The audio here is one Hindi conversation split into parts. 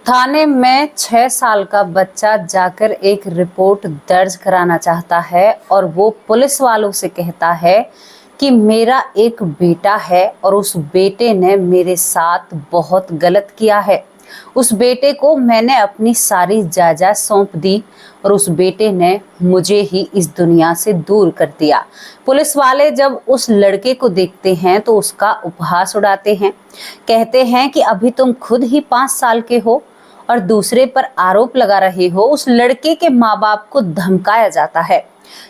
थाने में 6 साल का बच्चा जाकर एक रिपोर्ट दर्ज कराना चाहता है और वो पुलिस वालों से कहता है कि मेरा एक बेटा है और उस बेटे ने मेरे साथ बहुत गलत किया है। उस बेटे को मैंने अपनी सारी जायदाद सौंप दी और उस बेटे ने मुझे ही इस दुनिया से दूर कर दिया। पुलिस वाले जब उस लड़के को देखते हैं तो उसका उपहास उड़ाते हैं, कहते हैं कि अभी तुम खुद ही 5 साल के हो और दूसरे पर आरोप लगा रहे हो। उस लड़के के माँ बाप को धमकाया जाता है,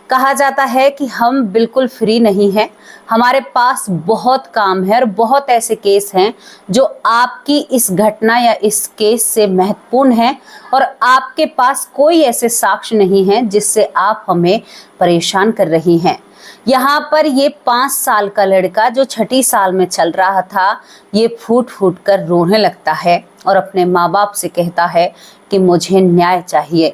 कहा जाता है कि हम बिल्कुल फ्री नहीं हैं, हमारे पास बहुत काम है और बहुत ऐसे केस हैं जो आपकी इस घटना या इस केस से महत्वपूर्ण हैं और आपके पास कोई ऐसे साक्ष्य नहीं हैं जिससे आप हमें परेशान कर रही हैं। यहाँ पर ये 5 साल का लड़का जो 6ठी साल में चल रहा था, ये फूट फूट कर रोने लगता है और अपने माँ बाप से कहता है कि मुझे न्याय चाहिए।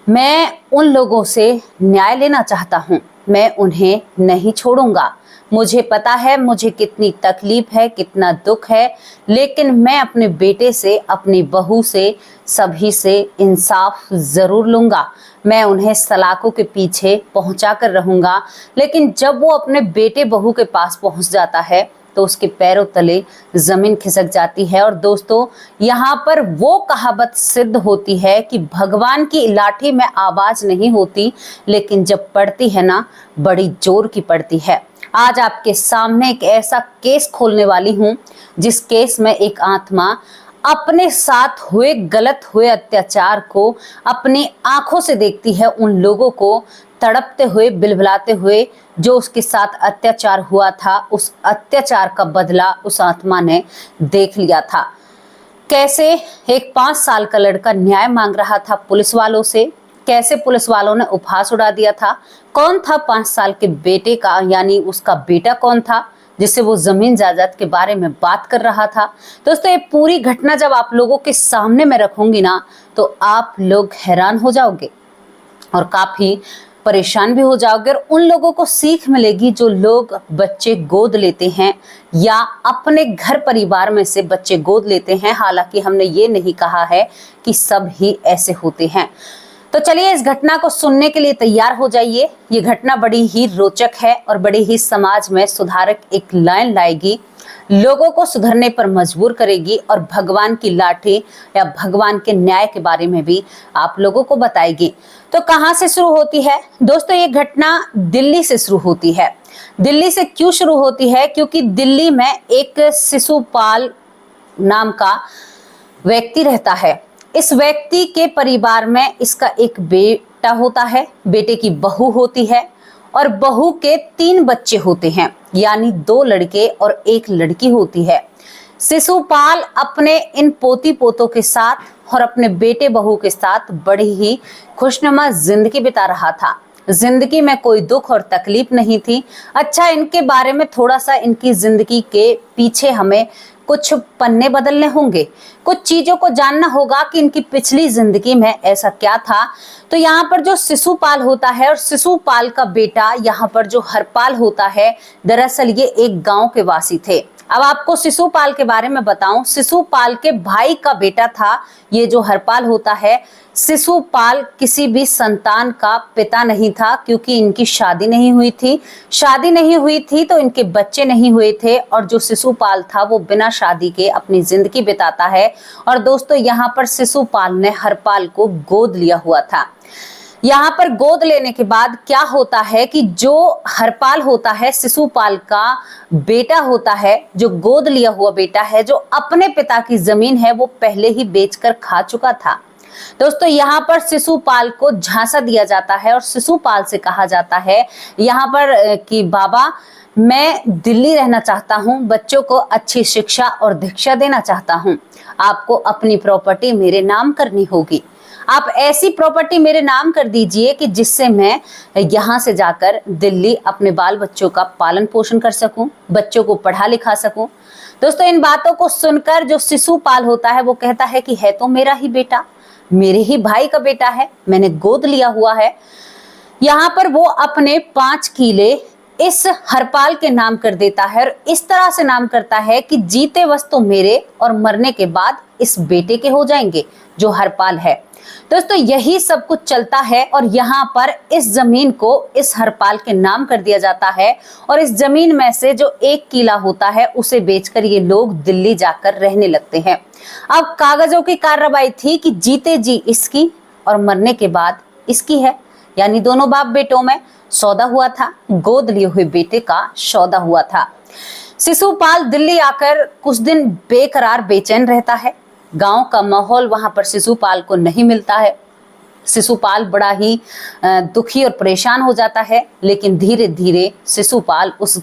मैं उन लोगों से न्याय लेना चाहता हूँ, मैं उन्हें नहीं छोड़ूंगा। मुझे पता है मुझे कितनी तकलीफ है, कितना दुख है, लेकिन मैं अपने बेटे से, अपनी बहू से, सभी से इंसाफ जरूर लूंगा। मैं उन्हें सलाखों के पीछे पहुंचा कर रहूंगा। लेकिन जब वो अपने बेटे बहू के पास पहुंच जाता है तो उसके पैरों तले जमीन खिसक जाती है। और दोस्तों, यहाँ पर वो कहावत सिद्ध होती है कि भगवान की लाठी में आवाज नहीं होती, लेकिन जब पड़ती है ना, बड़ी जोर की पड़ती है। आज आपके सामने एक ऐसा केस खोलने वाली हूँ जिस केस में एक आत्मा अपने साथ हुए गलत हुए अत्याचार को अपनी आंखों से देखती है, उन लोगों को तड़पते हुए, बिलबिलाते हुए, जो उसके साथ अत्याचार हुआ था, उस अत्याचार का बदला उस आत्मा ने देख लिया था। कैसे एक 5 साल का लड़का न्याय मांग रहा था पुलिस वालों से, कैसे पुलिस वालों ने उपहास उड़ा दिया था। कौन था 5 साल के बेटे का, यानी उसका बेटा कौन था जिससे वो जमीन जायदाद के बारे में बात कर रहा था। दोस्तों, ये पूरी घटना जब आप लोगों के सामने मैं रखूंगी ना, तो आप लोग हैरान हो जाओगे और काफी परेशान भी हो जाओगे। और उन लोगों को सीख मिलेगी जो लोग बच्चे गोद लेते हैं या अपने घर परिवार में से बच्चे गोद लेते हैं। हालांकि हमने ये नहीं कहा है कि सब ही ऐसे होते हैं। तो चलिए इस घटना को सुनने के लिए तैयार हो जाइए। ये घटना बड़ी ही रोचक है और बड़ी ही समाज में सुधारक एक लाइन लाएगी, लोगों को सुधरने पर मजबूर करेगी और भगवान की लाठी या भगवान के न्याय के बारे में भी आप लोगों को बताएगी। तो कहां से शुरू होती है दोस्तों? ये घटना दिल्ली से शुरू होती है। दिल्ली से क्यों शुरू होती है? क्योंकि दिल्ली में एक शिशुपाल नाम का व्यक्ति रहता है। इस व्यक्ति के परिवार में इसका एक बेटा होता है, बेटे की बहू होती है और बहू के 3 बच्चे होते हैं, यानी 2 लड़के और 1 लड़की होती है। शिशुपाल अपने इन पोती पोतों के साथ और अपने बेटे बहू के साथ बड़ी ही खुशनुमा जिंदगी बिता रहा था। जिंदगी में कोई दुख और तकलीफ नहीं थी। अच्छा, इनके बारे में थोड़ा सा इनकी जिंदगी के पीछे हमें कुछ पन्ने बदलने होंगे, कुछ चीजों को जानना होगा कि इनकी पिछली जिंदगी में ऐसा क्या था। तो यहाँ पर जो शिशुपाल होता है और शिशुपाल का बेटा यहाँ पर जो हरपाल होता है, दरअसल ये एक गांव के वासी थे। अब आपको शिशुपाल के बारे में बताऊं, शिशुपाल के भाई का बेटा था ये जो हरपाल होता है। शिशुपाल किसी भी संतान का पिता नहीं था क्योंकि इनकी शादी नहीं हुई थी। शादी नहीं हुई थी तो इनके बच्चे नहीं हुए थे और जो शिशुपाल था वो बिना शादी के अपनी जिंदगी बिताता है। और दोस्तों, यहाँ पर शिशुपाल ने हरपाल को गोद लिया हुआ था। यहाँ पर गोद लेने के बाद क्या होता है कि जो हरपाल होता है, शिशुपाल का बेटा होता है, जो गोद लिया हुआ बेटा है, जो अपने पिता की जमीन है वो पहले ही बेचकर खा चुका था। दोस्तों, यहाँ पर शिशुपाल को झांसा दिया जाता है और शिशुपाल से कहा जाता है यहाँ पर कि बाबा, मैं दिल्ली रहना चाहता हूँ, बच्चों को अच्छी शिक्षा और दीक्षा देना चाहता हूँ, आपको अपनी प्रॉपर्टी मेरे नाम करनी होगी। आप ऐसी प्रॉपर्टी मेरे नाम कर दीजिए कि जिससे मैं यहाँ से जाकर दिल्ली अपने बाल बच्चों का पालन पोषण कर सकूं, बच्चों को पढ़ा लिखा सकूं। दोस्तों, इन बातों को सुनकर जो शिशुपाल होता है वो कहता है कि है तो मेरा ही बेटा, मेरे ही भाई का बेटा है, मैंने गोद लिया हुआ है। यहाँ पर वो अपने 5 किले इस हरपाल के नाम कर देता है और इस तरह से नाम करता है कि जीते वस्तु मेरे और मरने के बाद इस बेटे के हो जाएंगे जो हरपाल है। दोस्तों यही सब कुछ चलता है और यहाँ पर इस जमीन को इस हरपाल के नाम कर दिया जाता है और इस जमीन में से जो 1 किला होता है उसे बेचकर ये लोग दिल्ली जाकर रहने लगते हैं। अब कागजों की कार्रवाई थी कि जीते जी इसकी और मरने के बाद इसकी है, यानी दोनों बाप बेटों में सौदा हुआ था, गोद लिए हुए बेटे का सौदा हुआ था। शिशुपाल दिल्ली आकर कुछ दिन बेकरार बेचैन रहता है। गांव का माहौल वहां पर शिशुपाल को नहीं मिलता है। शिशुपाल बड़ा ही दुखी और परेशान हो जाता है, लेकिन धीरे धीरे शिशुपाल उस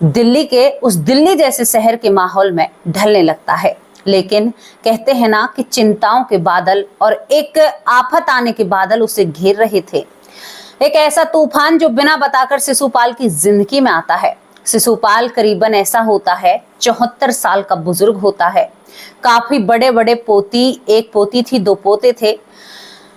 दिल्ली जैसे शहर के माहौल में ढलने लगता है। लेकिन कहते हैं ना कि चिंताओं के बादल और एक आफत आने के बादल उसे घेर रहे थे। एक ऐसा तूफान जो बिना बताकर शिशुपाल की जिंदगी में आता है। शिशुपाल करीबन ऐसा होता है 74 साल का बुजुर्ग होता है। काफी बड़े बड़े पोती, एक पोती थी, 2 पोते थे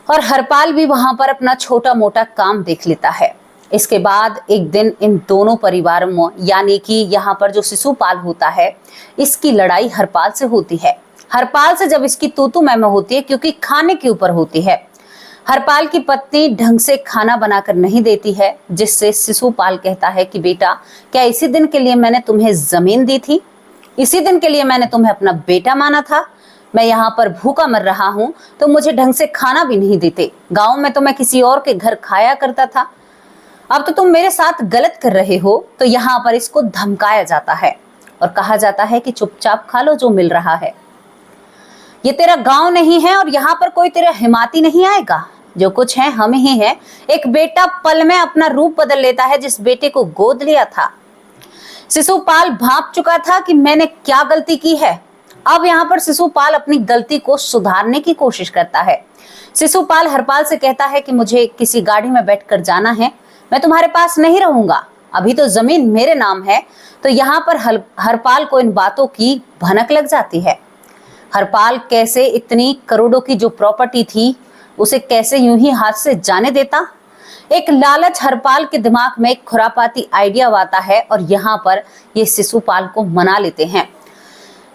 और हरपाल भी वहां पर अपना छोटा मोटा काम देख लेता है। इसके बाद एक दिन इन दोनों परिवारों में, यानी कि यहाँ पर जो शिशुपाल होता है, इसकी लड़ाई हरपाल से होती है। हरपाल से जब इसकी तू मैं होती है, क्योंकि खाने के ऊपर होती है। हरपाल की पत्नी ढंग से खाना बनाकर नहीं देती है, जिससे शिशुपाल कहता है कि बेटा, क्या इसी दिन के लिए मैंने तुम्हें जमीन दी थी? इसी दिन के लिए मैंने तुम्हें अपना बेटा माना था? मैं यहाँ पर भूखा मर रहा हूँ तो मुझे ढंग से खाना भी नहीं देते। गाँव में तो मैं किसी और के घर खाया करता था, अब तो तुम मेरे साथ गलत कर रहे हो। तो यहाँ पर इसको धमकाया जाता है और कहा जाता है कि चुपचाप खा लो जो मिल रहा है। ये तेरा गांव नहीं है और यहाँ पर कोई तेरा हिमाती नहीं आएगा। जो कुछ है हम ही हैं। एक बेटा पल में अपना रूप बदल लेता है। जिस बेटे को गोद लिया था, शिशुपाल भांप चुका था कि मैंने क्या गलती की है। अब यहाँ पर शिशुपाल अपनी गलती को सुधारने की कोशिश करता है। शिशुपाल हरपाल से कहता है कि मुझे किसी गाड़ी में बैठकर जाना है, मैं तुम्हारे पास नहीं रहूंगा, अभी तो जमीन मेरे नाम है। तो यहाँ पर हरपाल को इन बातों की भनक लग जाती है। हरपाल कैसे इतनी करोड़ों की जो प्रॉपर्टी थी उसे कैसे यूं ही हाथ से जाने देता। एक लालच हरपाल के दिमाग में एक खुरापाती आइडिया आता है और यहाँ पर ये शिशुपाल को मना लेते हैं।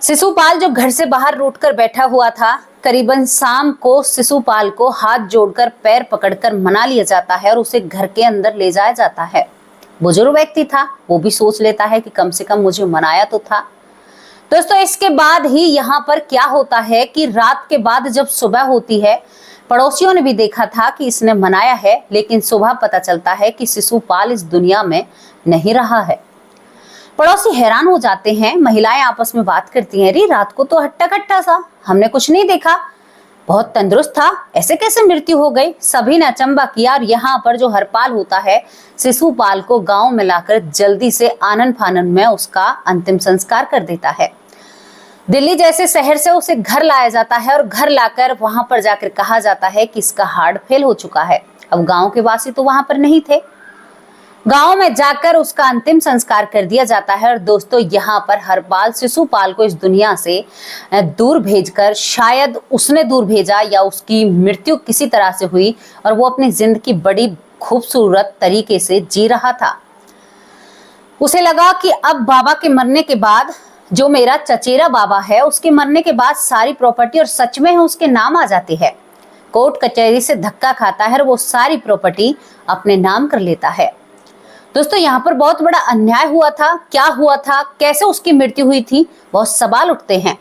शिशुपाल जो घर से बाहर रूठ कर बैठा हुआ था, करीबन शाम को शिशुपाल को हाथ जोड़कर पैर पकड़कर मना लिया जाता है और उसे घर के अंदर ले जाया जाता है। बुजुर्ग व्यक्ति था, वो भी सोच लेता है कि कम से कम मुझे मनाया तो था। दोस्तों इसके बाद ही यहाँ पर क्या होता है कि रात के बाद जब सुबह होती है, पड़ोसियों ने भी देखा था कि इसने मनाया है, लेकिन सुबह पता चलता है कि शिशुपाल इस दुनिया में नहीं रहा है। पड़ोसी हैरान हो जाते हैं। महिलाएं आपस में बात करती हैं, अरे रात को तो हट्टा कट्टा सा, हमने कुछ नहीं देखा, बहुत तंदुरुस्त था, ऐसे कैसे मृत्यु हो गई। सभी ने अचंबा किया और यहाँ पर जो हरपाल होता है, शिशुपाल को गांव में लाकर जल्दी से आनन फानन में उसका अंतिम संस्कार कर देता है। दिल्ली जैसे शहर से उसे घर लाया जाता है और घर लाकर वहां पर जाकर कहा जाता है कि इसका हार्ट फेल हो चुका है। अब गांव के वासी तो वहां पर नहीं थे। गांव में जाकर उसका अंतिम संस्कार कर दिया जाता है। और दोस्तों यहाँ पर हरपाल शिशुपाल को इस दुनिया से दूर भेजकर, शायद उसने दूर भेजा या उसकी मृत्यु किसी तरह से हुई और वो अपनी जिंदगी बड़ी खूबसूरत तरीके से जी रहा था। उसे लगा कि अब बाबा के मरने के बाद, जो मेरा चचेरा बाबा है, उसके मरने के बाद सारी प्रॉपर्टी और सच में उसके नाम आ जाती है। कोर्ट कचहरी से धक्का खाता है और वो सारी प्रॉपर्टी अपने नाम कर लेता है। दोस्तों यहाँ पर बहुत बड़ा अन्याय हुआ था। क्या हुआ था, कैसे उसकी मृत्यु हुई थी, बहुत सवाल उठते हैं।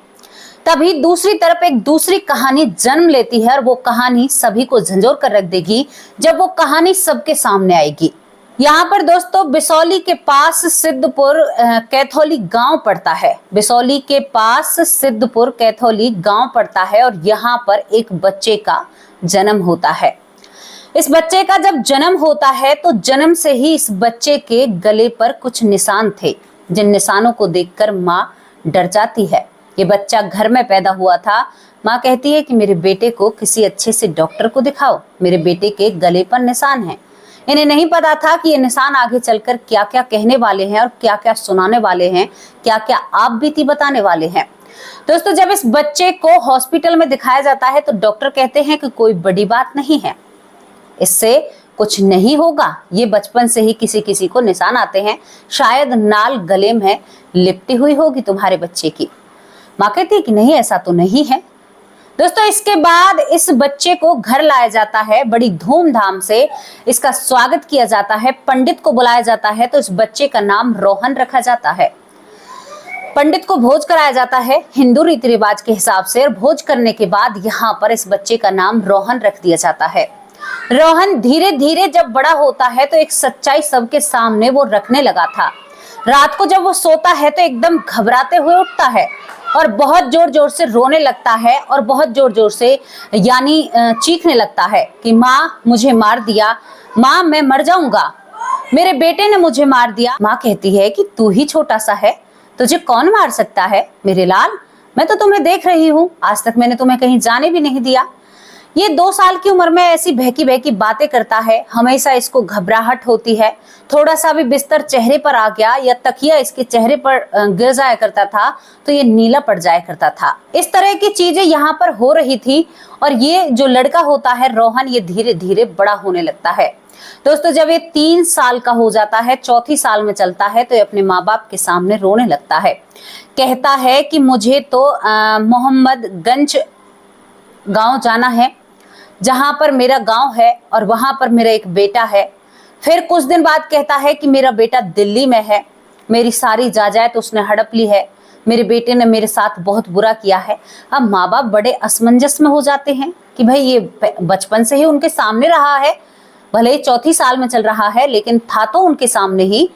तभी दूसरी तरफ एक दूसरी कहानी जन्म लेती है और वो कहानी सभी को झंझोर कर रख देगी जब वो कहानी सबके सामने आएगी। यहाँ पर दोस्तों बिसौली के पास सिद्धपुर कैथोली गांव पड़ता है। बिसौली के पास सिद्धपुर कैथोली गांव पड़ता है और यहाँ पर एक बच्चे का जन्म होता है। इस बच्चे का जब जन्म होता है तो जन्म से ही इस बच्चे के गले पर कुछ निशान थे, जिन निशानों को देखकर माँ डर जाती है। ये बच्चा घर में पैदा हुआ था। माँ कहती है कि मेरे बेटे को किसी अच्छे से डॉक्टर को दिखाओ, मेरे बेटे के गले पर निशान हैं। इन्हें नहीं पता था कि ये निशान आगे चलकर क्या क्या कहने वाले हैं और क्या क्या सुनाने वाले हैं, क्या क्या आप बीती बताने वाले हैं। दोस्तों जब इस बच्चे को हॉस्पिटल में दिखाया जाता है तो डॉक्टर कहते हैं कि कोई बड़ी बात नहीं है, इससे कुछ नहीं होगा, ये बचपन से ही किसी किसी को निशान आते हैं, शायद नाल गले में लिपटी हुई होगी तुम्हारे बच्चे की। माँ कहती है कि नहीं, ऐसा तो नहीं है। दोस्तों इसके बाद इस बच्चे को घर लाया जाता है, बड़ी धूमधाम से इसका स्वागत किया जाता है, पंडित को बुलाया जाता है। तो इस बच्चे का नाम रोहन रखा जाता है। पंडित को भोज कराया जाता है हिंदू रीति रिवाज के हिसाब से, और भोज करने के बाद यहाँ पर इस बच्चे का नाम रोहन रख दिया जाता है। रोहन धीरे धीरे जब बड़ा होता है तो एक सच्चाई सबके सामने वो रखने लगा था। रात को जब वो सोता है तो एकदम घबराते हुए उठता है और बहुत जोर जोर से रोने लगता है और बहुत जोर जोर से यानी चीखने लगता है कि माँ मुझे मार दिया, माँ मैं मर जाऊंगा, मेरे बेटे ने मुझे मार दिया। माँ कहती है कि तू ही छोटा सा है, तुझे कौन मार सकता है मेरे लाल, मैं तो तुम्हें देख रही हूँ, आज तक मैंने तुम्हें कहीं जाने भी नहीं दिया। ये 2 साल की उम्र में ऐसी बहकी बहकी बातें करता है, हमेशा इसको घबराहट होती है। थोड़ा सा भी बिस्तर चेहरे पर आ गया या तकिया इसके चेहरे पर गिर जाया करता था तो ये नीला पड़ जाया करता था। इस तरह की चीजें यहाँ पर हो रही थी और ये जो लड़का होता है रोहन, ये धीरे धीरे बड़ा होने लगता है। दोस्तों जब ये 3 साल का हो जाता है, चौथी साल में चलता है, तो ये अपने माँ बाप के सामने रोने लगता है। कहता है कि मुझे तो मोहम्मदगंज गांव जाना है, जहां पर मेरा गांव है और वहां पर मेरा एक बेटा है। फिर कुछ दिन बाद कहता है कि मेरा बेटा दिल्ली में है, मेरी सारी जायदाद तो उसने हड़प ली है, मेरे बेटे ने मेरे साथ बहुत बुरा किया है। अब माँ बाप बड़े असमंजस में हो जाते हैं कि भाई ये बचपन से ही उनके सामने रहा है, भले ही चौथी साल में चल रहा है लेकिन था तो उनके सामने ही,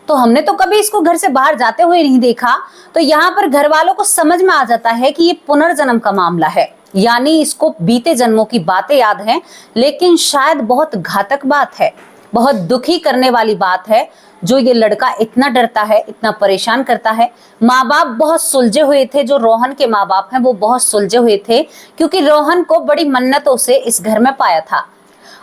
तो हमने तो कभी इसको घर से बाहर जाते हुए नहीं देखा। तो यहाँ पर घर वालों को समझ में आ जाता है कि ये पुनर्जन्म का मामला है, यानी इसको बीते जन्मों की बातें याद हैं, लेकिन शायद बहुत घातक बात है, बहुत दुखी करने वाली बात है जो ये लड़का इतना डरता है, इतना परेशान करता है। माँ बाप बहुत सुलझे हुए थे, जो रोहन के माँ बाप हैं वो बहुत सुलझे हुए थे, क्योंकि रोहन को बड़ी मन्नतों से इस घर में पाया था।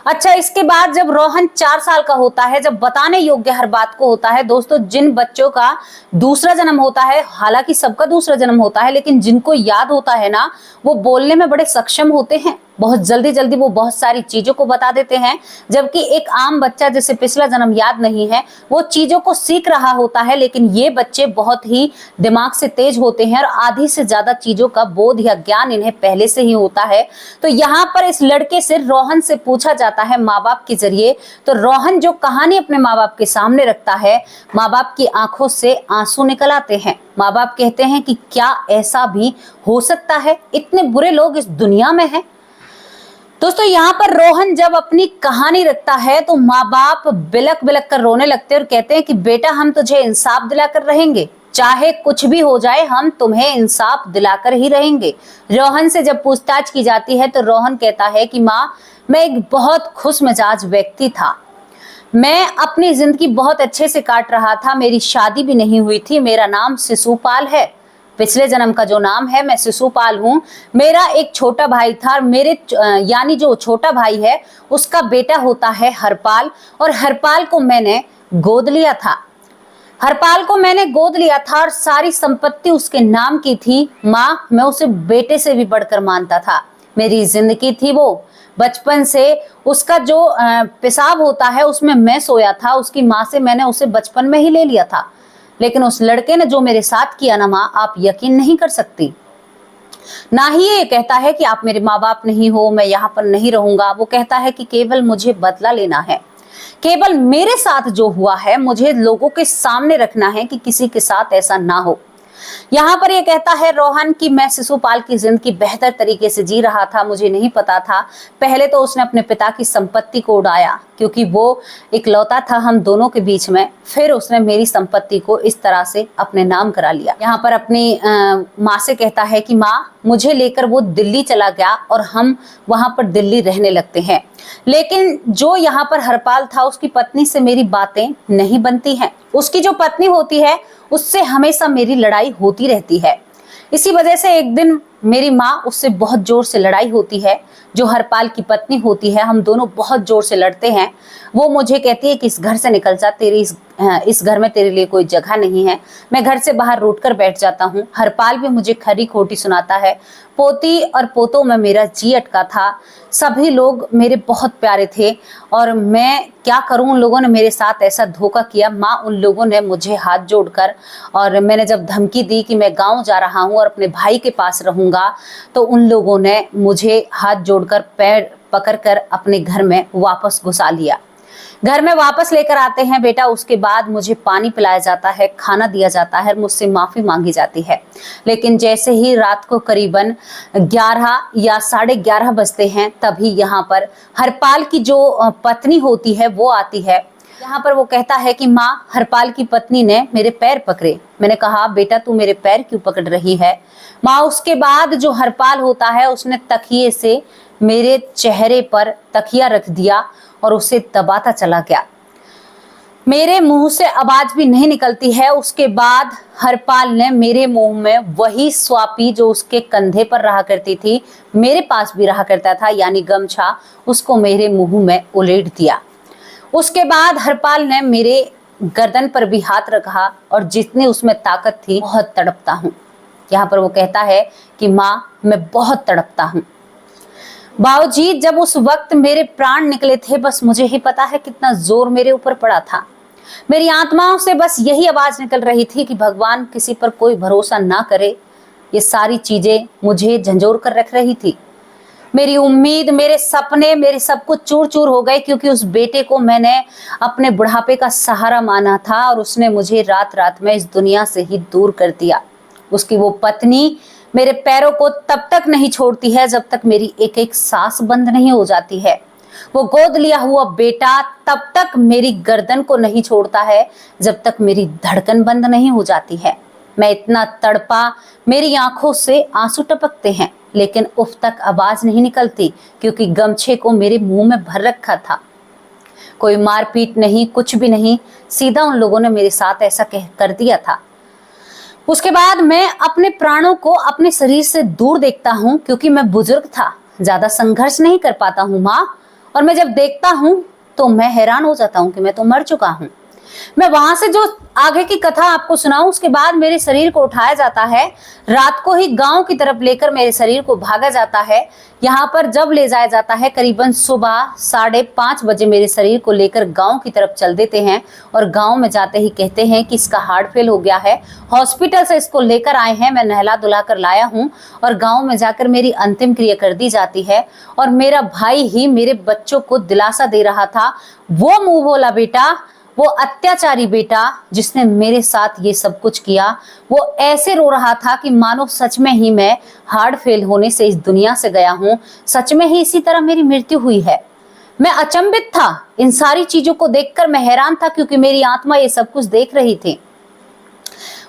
अच्छा, इसके बाद जब रोहन 4 साल का होता है, जब बताने योग्य हर बात को होता है, दोस्तों जिन बच्चों का दूसरा जन्म होता है, हालांकि सबका दूसरा जन्म होता है, लेकिन जिनको याद होता है ना, वो बोलने में बड़े सक्षम होते हैं, बहुत जल्दी जल्दी वो बहुत सारी चीजों को बता देते हैं। जबकि एक आम बच्चा जिसे पिछला जन्म याद नहीं है, वो चीजों को सीख रहा होता है, लेकिन ये बच्चे बहुत ही दिमाग से तेज होते हैं और आधी से ज्यादा चीजों का बोध या ज्ञान इन्हें पहले से ही होता है। तो यहाँ पर इस लड़के से रोहन से पूछा जाता है माँ बाप के जरिए, तो रोहन जो कहानी अपने माँ बाप के सामने रखता है, माँ बाप की आंखों से आंसू निकल आते हैं। माँ बाप कहते हैं कि क्या ऐसा भी हो सकता है, इतने बुरे लोग इस दुनिया में हैं। दोस्तों यहाँ पर रोहन जब अपनी कहानी रखता है तो माँ बाप बिलक बिलक कर रोने लगते हैं और कहते हैं कि बेटा हम तुझे इंसाफ दिलाकर रहेंगे, चाहे कुछ भी हो जाए हम तुम्हें इंसाफ दिलाकर ही रहेंगे। रोहन से जब पूछताछ की जाती है तो रोहन कहता है कि माँ मैं एक बहुत खुश मिजाज व्यक्ति था, मैं अपनी जिंदगी बहुत अच्छे से काट रहा था, मेरी शादी भी नहीं हुई थी, मेरा नाम शिशुपाल है, पिछले जन्म का जो नाम है मैं शिशुपाल हूँ। मेरा एक छोटा भाई था, मेरे यानी जो छोटा भाई है उसका बेटा होता है हरपाल, और हरपाल को मैंने गोद लिया था। हरपाल को मैंने गोद लिया था और सारी संपत्ति उसके नाम की थी। माँ मैं उसे बेटे से भी बढ़कर मानता था, मेरी जिंदगी थी वो। बचपन से उसका जो पेशाब होता है उसमें मैं सोया था, उसकी माँ से मैंने उसे बचपन में ही ले लिया था। लेकिन उस लड़के ने जो मेरे साथ किया ना माँ, आप यकीन नहीं कर सकती। ना ही ये कहता है कि आप मेरे माँ बाप नहीं हो, मैं यहाँ पर नहीं रहूंगा, वो कहता है कि केवल मुझे बदला लेना है, केवल मेरे साथ जो हुआ है मुझे लोगों के सामने रखना है कि किसी के साथ ऐसा ना हो। यहाँ पर ये कहता है रोहन कि मैं शिशुपाल की जिंदगी बेहतर तरीके से जी रहा था, मुझे नहीं पता था। पहले तो उसने अपने पिता की संपत्ति को उड़ाया क्योंकि वो इकलौता था हम दोनों के बीच में, फिर उसने मेरी संपत्ति को इस तरह से अपने नाम करा लिया। यहाँ पर अपनी माँ से कहता है कि माँ मुझे लेकर वो दिल्ली चला गया और हम वहां पर दिल्ली रहने लगते हैं, लेकिन जो यहाँ पर हरपाल था उसकी पत्नी से मेरी बातें नहीं बनती हैं, उसकी जो पत्नी होती है उससे हमेशा मेरी लड़ाई होती रहती है। इसी वजह से एक दिन मेरी माँ उससे बहुत जोर से लड़ाई होती है, जो हरपाल की पत्नी होती है, हम दोनों बहुत जोर से लड़ते हैं। वो मुझे कहती है कि इस घर से निकल जा, तेरी इस घर में तेरे लिए कोई जगह नहीं है। मैं घर से बाहर रूठ कर बैठ जाता हूँ। हरपाल भी मुझे खरी खोटी सुनाता है। पोती और पोतों में मेरा जी अटका था, सभी लोग मेरे बहुत प्यारे थे और मैं क्या करूं, उन लोगों ने मेरे साथ ऐसा धोखा किया। माँ उन लोगों ने मुझे हाथ जोड़कर, और मैंने जब धमकी दी कि मैं गाँव जा रहा हूँ और अपने भाई के पास रहूंगा, रहूंगा, तो उन लोगों ने मुझे हाथ जोड़कर पैर पकड़कर अपने घर में वापस घुसा लिया। घर में वापस लेकर आते हैं बेटा, उसके बाद मुझे पानी पिलाया जाता है, खाना दिया जाता है, मुझसे माफी मांगी जाती है। लेकिन जैसे ही रात को करीबन 11 या 11:30 बजते हैं, तभी यहाँ पर हरपाल की जो पत्नी होती है वो आती है। यहाँ पर वो कहता है कि माँ, हरपाल की पत्नी ने मेरे पैर पकड़े। मैंने कहा बेटा तू मेरे पैर क्यों पकड़ रही है? माँ, उसके बाद जो हरपाल होता है उसने तकिए से मेरे चेहरे पर तकिया रख दिया और उसे दबाता चला गया। मेरे मुंह से आवाज भी नहीं निकलती है। उसके बाद हरपाल ने मेरे मुंह में वही स्वापी जो उसके कंधे पर रहा करती थी, मेरे पास भी रहा करता था, यानी गमछा, उसको मेरे मुंह में उलेट दिया। उसके बाद हरपाल ने मेरे गर्दन पर भी हाथ रखा और जितनी उसमें ताकत थी, बहुत तड़पता हूँ। यहाँ पर वो कहता है कि माँ, मैं बहुत तड़पता हूँ। बाबूजी, जब उस वक्त मेरे प्राण निकले थे, बस मुझे ही पता है कितना जोर मेरे ऊपर पड़ा था। मेरी आत्माओं से बस यही आवाज निकल रही थी कि भगवान, किसी पर कोई भरोसा ना करे। ये सारी चीजें मुझे झंझोर कर रख रही थी। मेरी उम्मीद, मेरे सपने, मेरे सब कुछ चूर चूर हो गए, क्योंकि उस बेटे को मैंने अपने बुढ़ापे का सहारा माना था और उसने मुझे रात रात में इस दुनिया से ही दूर कर दिया। उसकी वो पत्नी मेरे पैरों को तब तक नहीं छोड़ती है जब तक मेरी एक एक सांस बंद नहीं हो जाती है। वो गोद लिया हुआ बेटा तब तक मेरी गर्दन को नहीं छोड़ता है जब तक मेरी धड़कन बंद नहीं हो जाती है। मैं इतना तड़पा, मेरी आंखों से आंसू टपकते हैं, लेकिन उफ तक आवाज नहीं निकलती, क्योंकि गमछे को मेरे मुंह में भर रखा था। कोई मारपीट नहीं, कुछ भी नहीं, सीधा उन लोगों ने मेरे साथ ऐसा कर दिया था। उसके बाद मैं अपने प्राणों को अपने शरीर से दूर देखता हूँ, क्योंकि मैं बुजुर्ग था, ज्यादा संघर्ष नहीं कर पाता हूँ माँ। और मैं जब देखता हूँ तो मैं हैरान हो जाता हूँ कि मैं तो मर चुका हूँ। मैं वहां से जो आगे की कथा आपको सुनाऊं, उसके बाद मेरे शरीर को उठाया जाता है, रात को ही गांव की तरफ लेकर मेरे शरीर को भागा जाता है। यहाँ पर जब ले जाया जाता है, करीबन सुबह 5:30 बजे मेरे शरीर को लेकर गांव की तरफ चल देते हैं और गांव में जाते ही कहते हैं कि इसका हार्ट फेल हो गया है, हॉस्पिटल से इसको लेकर आए हैं, मैं नहला धुला कर लाया हूँ। और गाँव में जाकर मेरी अंतिम क्रिया कर दी जाती है और मेरा भाई ही मेरे बच्चों को दिलासा दे रहा था। वो मुंह बोला बेटा, वो अत्याचारी बेटा जिसने मेरे साथ ये सब कुछ किया, वो ऐसे रो रहा था कि मानो सच में ही मैं हार्ट फेल होने से इस दुनिया से गया हूँ, सच में ही इसी तरह मेरी मृत्यु हुई है। मैं अचंभित था, इन सारी चीजों को देखकर मैं हैरान था, क्योंकि मेरी आत्मा ये सब कुछ देख रही थी।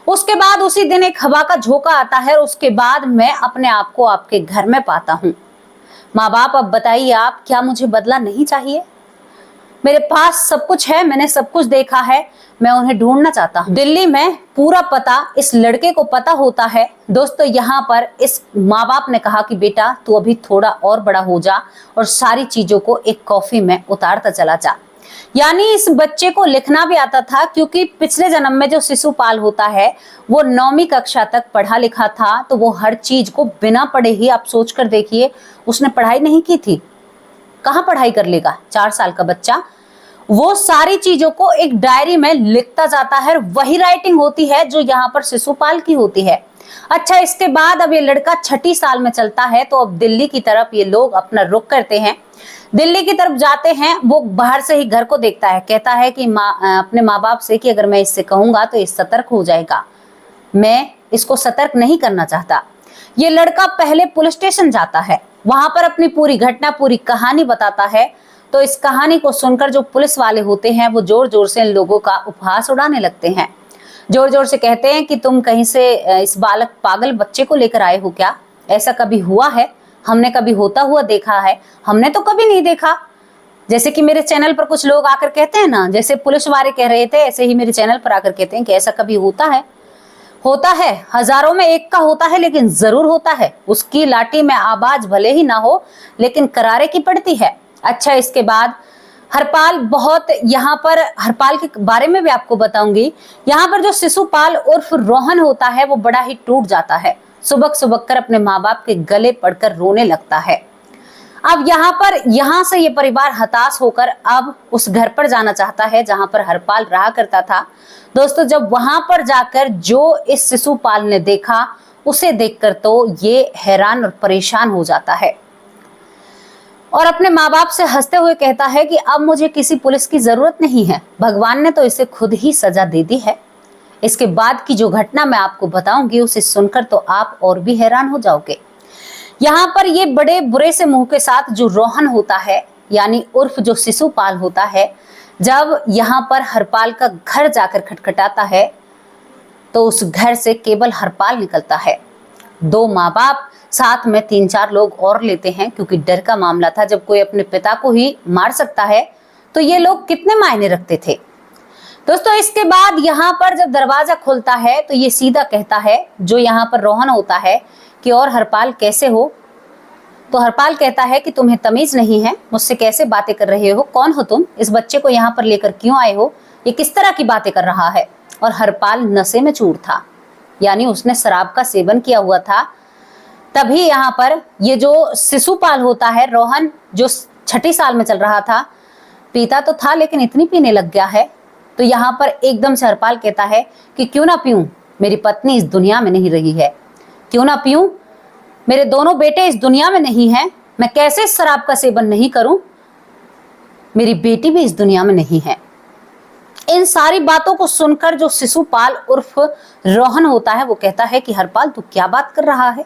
उसके बाद उसी दिन एक हवा का झोंका आता है और उसके बाद मैं अपने आप को आपके घर में पाता हूँ। माँ बाप, अब बताइए आप, क्या मुझे बदला नहीं चाहिए? मेरे पास सब कुछ है, मैंने सब कुछ देखा है, मैं उन्हें ढूंढना चाहता हूँ। दिल्ली में पूरा पता इस लड़के को पता होता है। दोस्तों, यहाँ पर इस माँ बाप ने कहा कि बेटा तू अभी थोड़ा और बड़ा हो जा और सारी चीजों को एक कॉफी में उतारता चला जा। यानी इस बच्चे को लिखना भी आता था, क्योंकि पिछले जन्म में जो शिशुपाल होता है वो 9वीं कक्षा तक पढ़ा लिखा था, तो वो हर चीज को बिना पढ़े ही, आप सोच कर देखिए, उसने पढ़ाई नहीं की थी, कहाँ पढ़ाई कर लेगा 4 साल का बच्चा। वो सारी चीजों को एक डायरी में लिखता जाता है, वही राइटिंग होती है जो यहाँ पर शिशुपाल की होती है। अच्छा, इसके बाद अब ये लड़का 6ठी साल में चलता है, तो अब दिल्ली की तरफ ये लोग अपना रुख करते हैं, दिल्ली की तरफ जाते हैं। वो बाहर से ही घर को देखता है, कहता है कि अपने माँ बाप से कि अगर मैं इससे कहूंगा तो ये सतर्क हो जाएगा, मैं इसको सतर्क नहीं करना चाहता। ये लड़का पहले पुलिस स्टेशन जाता है, वहां पर अपनी पूरी घटना, पूरी कहानी बताता है। तो इस कहानी को सुनकर जो पुलिस वाले होते हैं वो जोर जोर से इन लोगों का उपहास उड़ाने लगते हैं, जोर जोर से कहते हैं कि तुम कहीं से इस बालक पागल बच्चे को लेकर आए हो क्या? ऐसा कभी हुआ है? हमने कभी होता हुआ देखा है? हमने तो कभी नहीं देखा। जैसे कि मेरे चैनल पर कुछ लोग आकर कहते हैं ना, जैसे पुलिस वाले कह रहे थे, ऐसे ही मेरे चैनल पर आकर कहते हैं कि ऐसा कभी होता है? होता है, हजारों में एक का होता है, लेकिन जरूर होता है। उसकी लाठी में आवाज भले ही ना हो, लेकिन करारे की पड़ती है। अच्छा, इसके बाद हरपाल, बहुत यहाँ पर हरपाल के बारे में भी आपको बताऊंगी। यहाँ पर जो शिशुपाल उर्फ रोहन होता है वो बड़ा ही टूट जाता है, सुबक सुबक कर अपने माँ बाप के गले पड़कर रोने लगता है। अब यहाँ से ये परिवार हताश होकर अब उस घर पर जाना चाहता है जहां पर हरपाल रहा करता था। दोस्तों, जब वहां पर जाकर जो इस शिशुपाल ने देखा उसे देखकर तो ये हैरान और परेशान हो जाता है और अपने माँ बाप से हंसते हुए कहता है कि अब मुझे किसी पुलिस की जरूरत नहीं है, भगवान ने तो इसे खुद ही सजा दे दी है। इसके बाद की जो घटना मैं आपको बताऊंगी उसे सुनकर तो आप और भी हैरान हो जाओगे। यहाँ पर ये बड़े बुरे से मुंह के साथ जो रोहन होता है यानी उर्फ जो शिशुपाल होता है, जब यहाँ पर हरपाल का घर जाकर खटखटाता है तो उस घर से केवल हरपाल निकलता है। दो माँ बाप साथ में 3-4 लोग और लेते हैं क्योंकि डर का मामला था, जब कोई अपने पिता को ही मार सकता है तो ये लोग कितने मायने रखते थे। दोस्तों इसके बाद यहाँ पर जब दरवाजा खुलता है तो ये सीधा कहता है, जो यहाँ पर रोहन होता है, कि और हरपाल कैसे हो। तो हरपाल कहता है कि तुम्हें तमीज नहीं है, मुझसे कैसे बातें कर रहे हो, कौन हो तुम, इस बच्चे को यहाँ पर लेकर क्यों आए हो, ये किस तरह की बातें कर रहा है। और हरपाल नशे में चूर था, यानी उसने शराब का सेवन किया हुआ था। तभी यहाँ पर ये जो शिशुपाल होता है, रोहन जो 6ठी साल में चल रहा था, पीता तो था लेकिन इतनी पीने लग गया है। तो यहाँ पर एकदम से हरपाल कहता है कि क्यों ना पीऊं, मेरी पत्नी इस दुनिया में नहीं रही है, क्यों ना पीऊं, मेरे दोनों बेटे इस दुनिया में नहीं हैं, मैं कैसे शराब का सेवन नहीं करूं, मेरी बेटी भी इस दुनिया में नहीं है। इन सारी बातों को सुनकर जो शिशुपाल उर्फ रोहन होता है वो कहता है कि हरपाल तू क्या बात कर रहा है।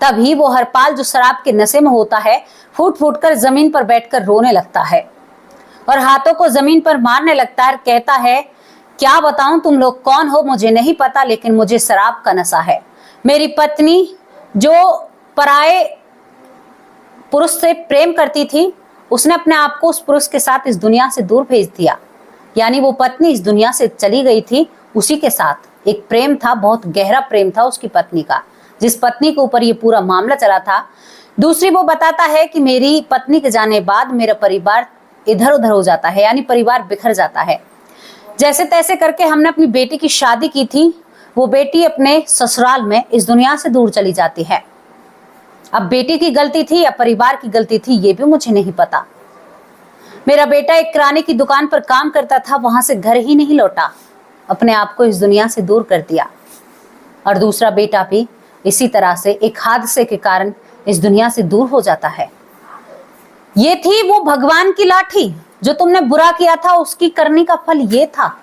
तभी वो हरपाल जो शराब के नशे में होता है फूट फूट कर जमीन पर बैठकर रोने लगता है और हाथों को जमीन पर मारने लगता है। कहता है क्या बताऊं, तुम लोग कौन हो मुझे नहीं पता, लेकिन मुझे शराब का नशा है। मेरी पत्नी जो पराए पुरुष से प्रेम करती थी, उसने अपने आप को उस पुरुष के साथ इस दुनिया से दूर भेज दिया, यानी वो पत्नी इस दुनिया से चली गई थी, उसी के साथ एक प्रेम था, बहुत गहरा प्रेम था उसकी पत्नी का, जिस पत्नी के ऊपर ये पूरा मामला चला था। दूसरी वो बताता है कि मेरी पत्नी के जाने बाद मेरा परिवार इधर उधर हो जाता है, यानी परिवार बिखर जाता है। जैसे तैसे करके हमने अपनी बेटी की शादी की थी, वो बेटी अपने ससुराल में इस दुनिया से दूर चली जाती है। अब बेटी की गलती थी या परिवार की गलती थी ये भी मुझे नहीं पता। मेरा बेटा एक किराने की दुकान पर काम करता था, वहां से घर ही नहीं लौटा, अपने आप को इस दुनिया से दूर कर दिया। और दूसरा बेटा भी इसी तरह से एक हादसे के कारण इस दुनिया से दूर हो जाता है। ये थी वो भगवान की लाठी, जो तुमने बुरा किया था उसकी करने का फल ये था।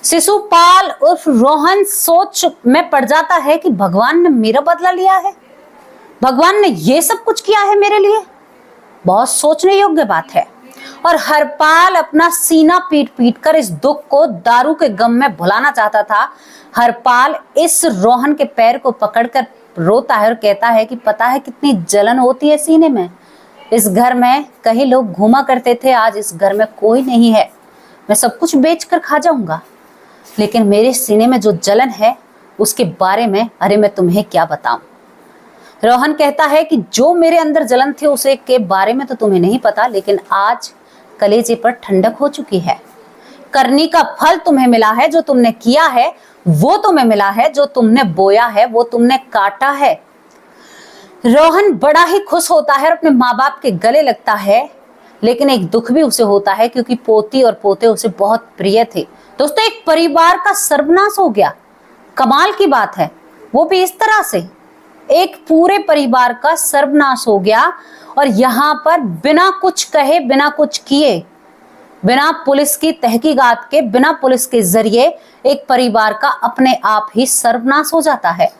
शिशुपाल उर्फ रोहन सोच में पड़ जाता है कि भगवान ने मेरा बदला लिया है, भगवान ने ये सब कुछ किया है मेरे लिए, बहुत सोचने योग्य बात है। और हरपाल अपना सीना पीट पीट कर इस दुख को दारू के गम में भुलाना चाहता था। हरपाल इस रोहन के पैर को पकड़कर रोता है और कहता है कि पता है कितनी जलन होती है सीने में, इस घर में कई लोग घूमा करते थे, आज इस घर में कोई नहीं है, मैं सब कुछ बेचकर खा जाऊंगा, लेकिन मेरे सीने में जो जलन है उसके बारे में अरे मैं तुम्हें क्या बताऊं। रोहन कहता है कि जो मेरे अंदर जलन थी उसे के बारे में तो तुम्हें नहीं पता, लेकिन आज कलेजे पर ठंडक हो चुकी है, करनी का फल तुम्हें मिला है, जो तुमने किया है वो तुम्हें मिला है, जो तुमने बोया है वो तुमने काटा है। रोहन बड़ा ही खुश होता है और अपने माँ बाप के गले लगता है, लेकिन एक दुख भी उसे होता है क्योंकि पोती और पोते उसे बहुत प्रिय थे। दोस्तों एक परिवार का सर्वनाश हो गया, कमाल की बात है, वो भी इस तरह से एक पूरे परिवार का सर्वनाश हो गया। और यहाँ पर बिना कुछ कहे, बिना कुछ किए, बिना पुलिस की तहकीकात के, बिना पुलिस के जरिए एक परिवार का अपने आप ही सर्वनाश हो जाता है।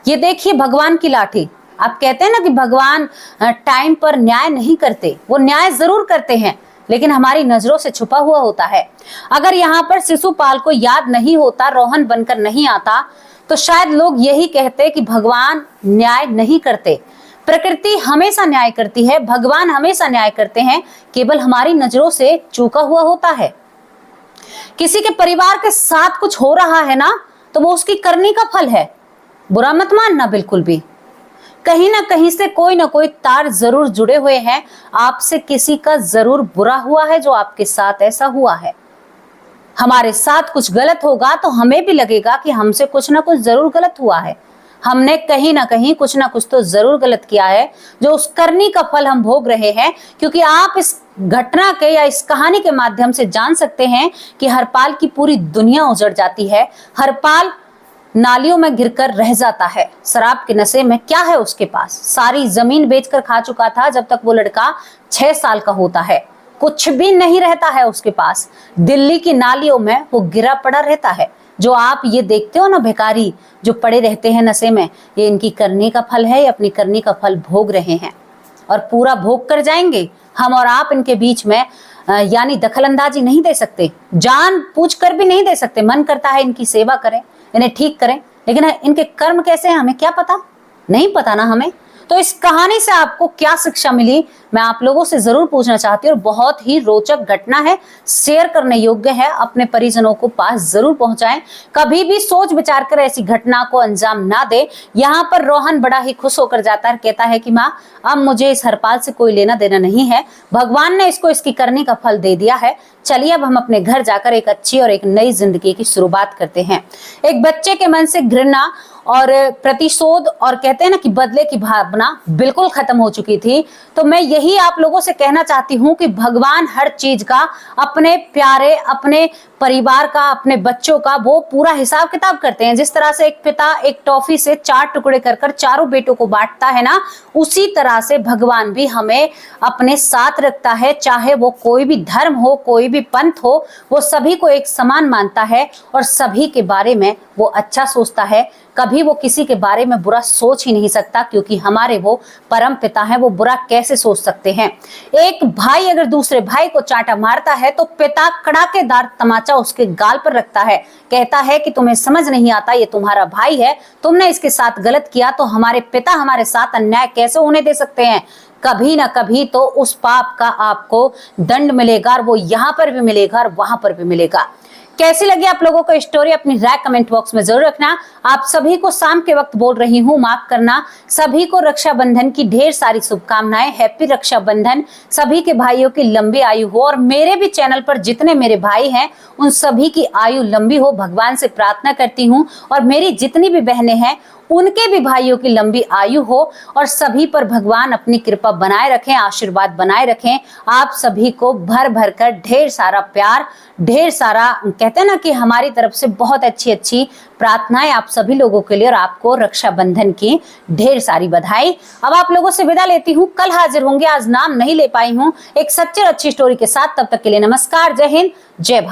ये देखिए भगवान की लाठी। आप कहते हैं ना कि भगवान टाइम पर न्याय नहीं करते, वो न्याय जरूर करते हैं लेकिन हमारी नजरों से छुपा हुआ होता है। अगर यहाँ पर शिशुपाल को याद नहीं होता, रोहन बनकर नहीं आता, तो शायद लोग यही कहते कि भगवान न्याय नहीं करते, प्रकृति हमेशा न्याय करती है, भगवान हमेशा न्याय करते हैं, केवल हमारी नजरों से चूका हुआ होता है। किसी के परिवार के साथ कुछ हो रहा है ना, तो वो उसकी करनी का फल है, बुरा मत मानना बिल्कुल भी। कहीं ना कहीं से कोई ना कोई तार जरूर जुड़े हुए हैं, आपसे किसी का जरूर बुरा हुआ है जो आपके साथ ऐसा हुआ है। हमारे साथ कुछ गलत होगा तो हमें भी लगेगा कि हमसे कुछ ना कुछ जरूर गलत हुआ है, हमने कहीं ना कहीं कुछ ना कुछ तो जरूर गलत किया है, जो उस करनी का फल हम भोग रहे हैं। क्योंकि आप इस घटना के या इस कहानी के माध्यम से जान सकते हैं कि हरपाल की पूरी दुनिया उजड़ जाती है। हरपाल नालियों में गिरकर रह जाता है। शराब के नशे में क्या है उसके पास, सारी जमीन बेचकर खा चुका था जब तक वो लड़का 6 साल का होता है। कुछ भी नहीं रहता है उसके पास। दिल्ली की नालियों में वो गिरा पड़ा रहता है। जो आप ये देखते हो ना, भिखारी जो पड़े रहते हैं नशे में, ये इनकी करनी का फल है, ये अपनी करनी का फल भोग रहे हैं और पूरा भोग कर जाएंगे। हम और आप इनके बीच में यानी दखलंदाजी नहीं दे सकते, जान पूछ कर भी नहीं दे सकते। मन करता है इनकी सेवा करें, इन्हें ठीक करें, लेकिन इनके कर्म कैसे हैं हमें क्या पता, नहीं पता ना हमें। तो इस कहानी से आपको क्या शिक्षा मिली, मैं आप लोगों से जरूर पूछना चाहती हूँ। और बहुत ही रोचक घटना है, शेयर करने योग्य है, अपने परिजनों को पास जरूर पहुंचाएं। कभी भी सोच विचार कर ऐसी घटना को अंजाम ना दे। यहाँ पर रोहन बड़ा ही खुश होकर जाता है, कहता है कि माँ अब मुझे इस हरपाल से कोई लेना देना नहीं है, भगवान ने इसको इसकी करने का फल दे दिया है। चलिए अब हम अपने घर जाकर एक अच्छी और एक नई जिंदगी की शुरुआत करते हैं। एक बच्चे के मन से घृणा और प्रतिशोध और कहते हैं ना कि बदले की भावना बिल्कुल खत्म हो चुकी थी। तो मैं यही आप लोगों से कहना चाहती हूँ कि भगवान हर चीज का, अपने प्यारे, अपने परिवार का, अपने बच्चों का वो पूरा हिसाब किताब करते हैं। जिस तरह से एक पिता एक टॉफी से 4 टुकड़े कर चारों बेटों को बांटता है ना, उसी तरह से भगवान भी हमें अपने साथ रखता है। चाहे वो कोई भी धर्म हो, कोई भी पंथ हो, वो सभी को एक समान मानता है और सभी के बारे में वो अच्छा सोचता है। कभी वो किसी के बारे में बुरा सोच ही नहीं सकता, क्योंकि हमारे वो परम पिता हैं, वो बुरा कैसे सोच सकते हैं। एक भाई अगर दूसरे भाई को चांटा मारता है तो पिता कड़ाकेदार तमाचा उसके गाल पर रखता है, कहता है कि तुम्हें समझ नहीं आता, ये तुम्हारा भाई है, तुमने इसके साथ गलत किया तो हमारे पिता हमारे साथ अन्याय कैसे होने दे सकते हैं। कभी ना कभी तो उस पाप का आपको दंड मिलेगा, और वो यहाँ पर भी मिलेगा और वहां पर भी मिलेगा। कैसी लगी आप लोगों को स्टोरी, अपनी राय कमेंट बॉक्स में जरूर रखना। आप सभी को शाम के वक्त बोल रही हूँ, माफ करना। सभी को रक्षाबंधन की ढेर सारी शुभकामनाएं। हैप्पी रक्षाबंधन। सभी के भाइयों की लंबी आयु हो, और मेरे भी चैनल पर जितने मेरे भाई हैं उन सभी की आयु लंबी हो, भगवान से प्रार्थना करती हूँ। और मेरी जितनी भी बहनें हैं उनके भी भाइयों की लंबी आयु हो, और सभी पर भगवान अपनी कृपा बनाए रखें, आशीर्वाद बनाए रखें। आप सभी को भर भर कर ढेर सारा प्यार, ढेर सारा कहते हैं ना कि हमारी तरफ से बहुत अच्छी अच्छी प्रार्थनाएं आप सभी लोगों के लिए, और आपको रक्षाबंधन की ढेर सारी बधाई। अब आप लोगों से विदा लेती हूँ, कल हाजिर होंगे। आज नाम नहीं ले पाई हूँ, एक सच्ची और अच्छी स्टोरी के साथ। तब तक के लिए नमस्कार, जय हिंद, जय भारत।